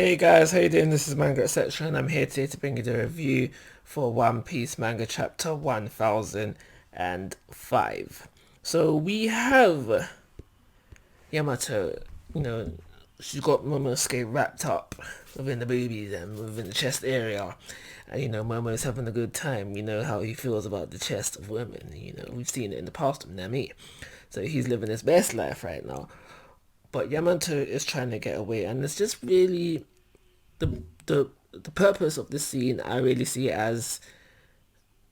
Hey guys, how you doing? This is Manga etc. and I'm here today to bring you the review for One Piece manga chapter 1005. So we have Yamato, you know, she's got Momosuke wrapped up within the boobies and within the chest area. And Momo's having a good time. You know how he feels about the chest of women. We've seen it in the past with Nami. So he's living his best life right now. But Yamato is trying to get away, and it's just really the purpose of this scene. I really see it as,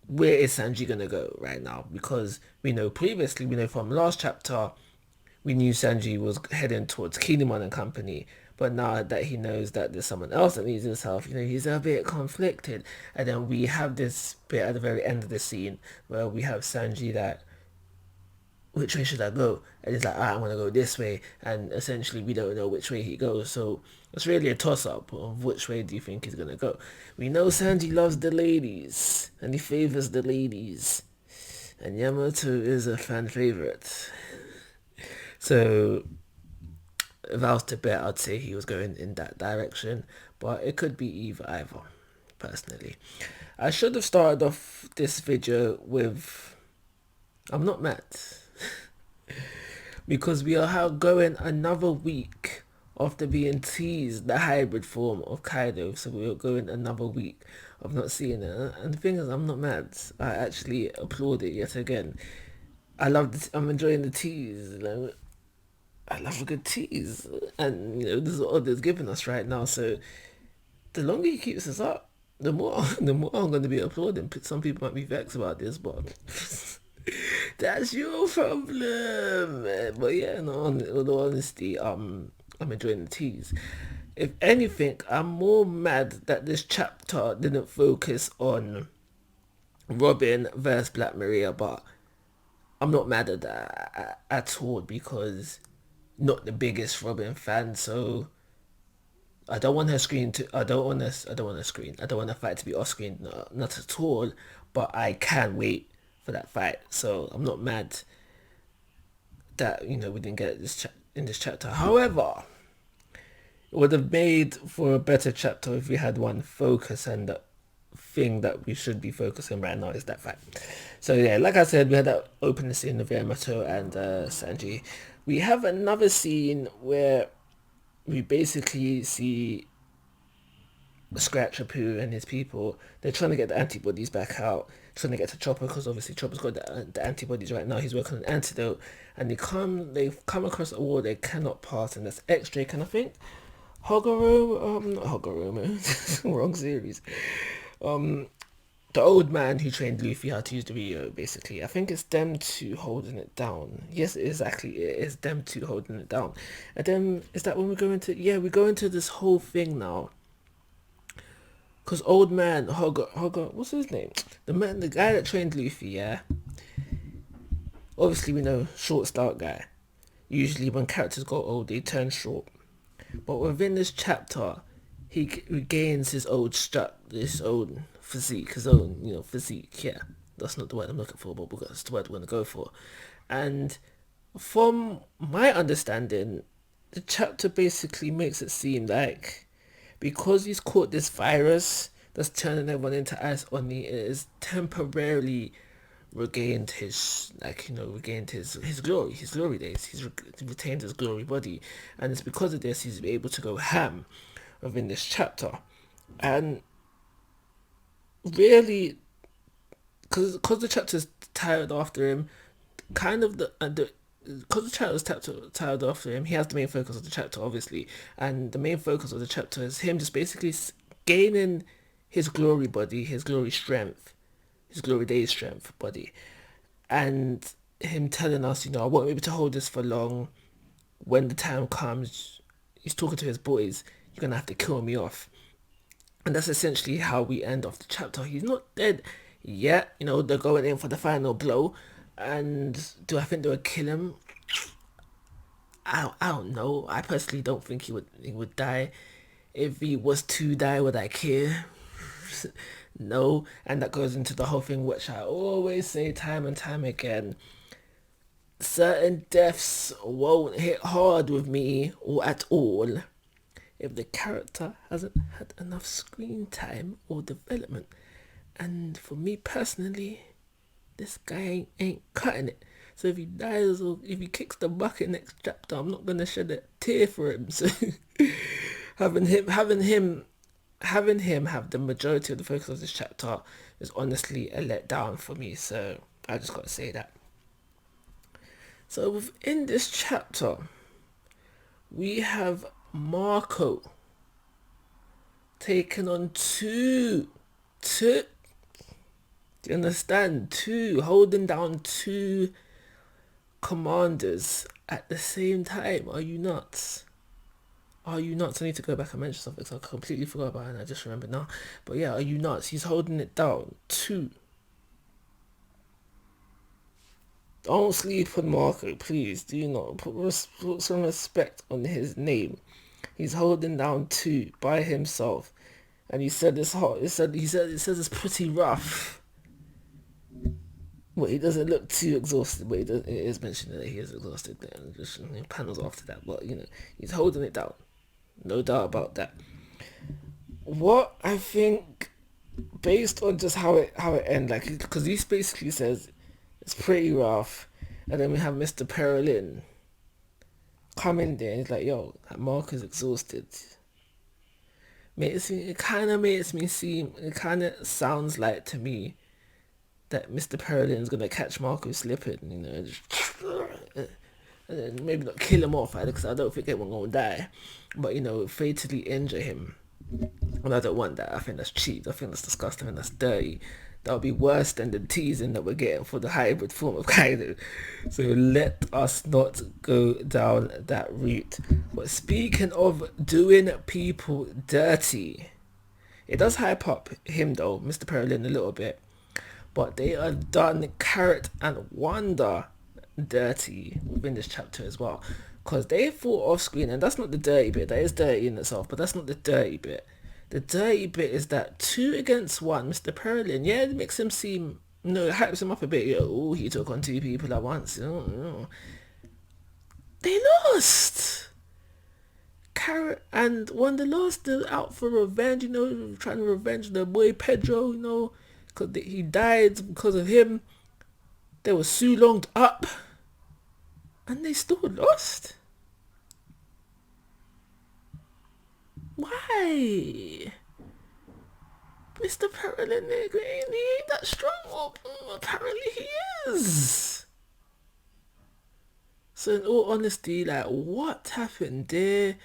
where is Sanji gonna go right now? Because we know from last chapter, we knew Sanji was heading towards Kinemon and company. But now that he knows that there's someone else that needs his help, he's a bit conflicted. And then we have this bit at the very end of the scene where we have Sanji that, which way should I go? And he's like, I'm gonna go this way, and essentially we don't know which way he goes. So it's really a toss up of which way do you think he's gonna go. We know Sanji loves the ladies and he favors the ladies, and Yamato is a fan favorite. So if I was to bet, I'd say he was going in that direction, but it could be either. Personally, I should have started off this video with, I'm not mad. Because we are going another week after being teased the hybrid form of Kaido. So we are going another week of not seeing it. And the thing is, I'm not mad. I actually applaud it yet again. I'm enjoying the tease. I love a good tease. And this is what Oda's giving us right now. So the longer he keeps this up, the more the more I'm going to be applauding. Some people might be vexed about this, but that's your problem. But yeah, no, in all honesty, I'm enjoying the tease. If anything, I'm more mad that this chapter didn't focus on Robin versus Black Maria, but I'm not mad at that at all because not the biggest Robin fan, so I don't want her screen to. I don't want her screen. I don't want the fight to be off screen. No, not at all. But I can't wait for that fight. So I'm not mad that we didn't get this in this chapter. However, it would have made for a better chapter if we had one focus, and the thing that we should be focusing right now is that fight. So yeah, like I said, we had that opening scene of Yamato and Sanji. We have another scene where we basically see Scratcher Poo and his people. They're trying to get the antibodies back out, trying to get to Chopper because obviously Chopper's got the antibodies right now. He's working on an antidote, and they've come across a wall they cannot pass, and that's X-Drake. And I think not Hogoromo, wrong series. Um, the old man who trained Luffy how to use the Rio, basically. I think it's them two holding it down. Yes, exactly. It is them two holding it down. And then, is that when we go into... Yeah, we go into this whole thing now. Because old man, Hogor, what's his name? The guy that trained Luffy, yeah? Obviously, we know, short, stout guy. Usually when characters go old, they turn short. But within this chapter, he regains his old this old physique, his own, physique. Yeah, that's not the word I'm looking for, but that's the word we're gonna go for. And from my understanding, the chapter basically makes it seem like because he's caught this virus that's turning everyone into ice only, it is temporarily regained his glory days. He's retained his glory body, and it's because of this he's able to go ham within this chapter. And really, because the chapter's tired after him, kind of the because the chapter's tired after him, he has the main focus of the chapter, obviously, and the main focus of the chapter is him just basically gaining his glory body, his glory strength, his glory days strength body, and him telling us, I won't be able to hold this for long. When the time comes, he's talking to his boys, you're gonna have to kill me off. And that's essentially how we end off the chapter. He's not dead yet. They're going in for the final blow. And do I think they would kill him? I don't know. I personally don't think he would die. If he was to die, would I care? No. And that goes into the whole thing which I always say time and time again. Certain deaths won't hit hard with me or at all if the character hasn't had enough screen time or development. And for me personally, this guy ain't cutting it. So if he dies or if he kicks the bucket next chapter, I'm not gonna shed a tear for him. So having him have the majority of the focus of this chapter is honestly a letdown for me. So I just gotta say that. So within this chapter, we have Marco taking on two. Do you understand? Holding down two commanders at the same time. Are you nuts? Are you nuts? I need to go back and mention something because I completely forgot about it and I just remember now. But yeah, are you nuts? He's holding it down. Two. Don't sleep on Marco, please. Do not put some respect on his name. He's holding down two by himself, and he said it's hot. He says it's pretty rough. Well, he doesn't look too exhausted, but it is mentioned that he is exhausted. And just panels after that, but he's holding it down. No doubt about that. What I think, based on just how it ends, like because he basically says it's pretty rough, and then we have Mr. Perlin come in there and he's like, yo, Mark is exhausted. It kind of sounds like to me that Mr. Perlin's gonna catch Marco slipping, and then maybe not kill him off, because I don't think anyone's gonna die, but fatally injure him. And I don't want that. I think that's cheap. I think that's disgusting and that's dirty. That would be worse than the teasing that we're getting for the hybrid form of Kaido. So let us not go down that route. But speaking of doing people dirty, it does hype up him though, Mr. Perlin, a little bit. But they are done Carrot and Wanda dirty within this chapter as well. Because they fought off screen, and that's not the dirty bit. That is dirty in itself, but that's not the dirty bit. The dirty bit is that 2 against 1, Mr. Perlin, yeah, it makes him seem, it hypes him up a bit. Oh, he took on 2 people at once. They lost. Carrot and Wanda lost. They're out for revenge, trying to revenge their boy Pedro, because he died because of him. They were Sulonged up. And they still lost. Why? Mr. Perlin, he ain't that strong. Well, apparently he is. So in all honesty, like, what happened there?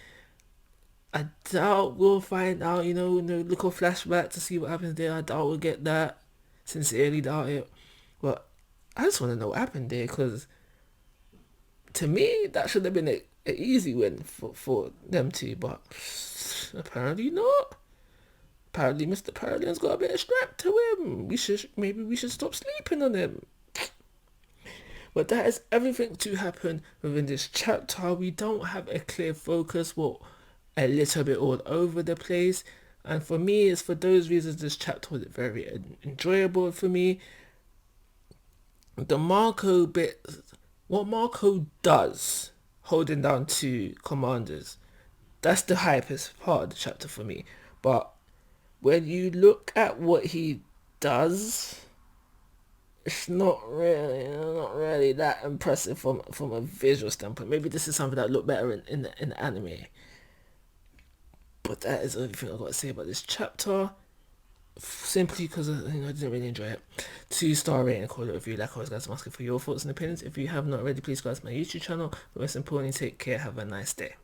I doubt we'll find out, look at flashback to see what happens there. I doubt we'll get that. Sincerely doubt it. But I just want to know what happened there, because to me, that should have been an easy win for them two, but apparently not. Apparently Mr. Perlin's got a bit of strap to him. Maybe we should stop sleeping on him. But that is everything to happen within this chapter. We don't have a clear focus. We're a little bit all over the place. And for me, it's for those reasons this chapter was very enjoyable for me. The Marco bit... What Marco does, holding down 2 commanders, that's the hypest part of the chapter for me. But when you look at what he does, it's not really that impressive from a visual standpoint. Maybe this is something that look better in the anime. But that is everything I've got to say about this chapter. Simply because I didn't really enjoy it. 2-star rating, call it a review. Like always, guys, I'm asking for your thoughts and opinions. If you have not already, please go to my YouTube channel. But most importantly, take care. Have a nice day.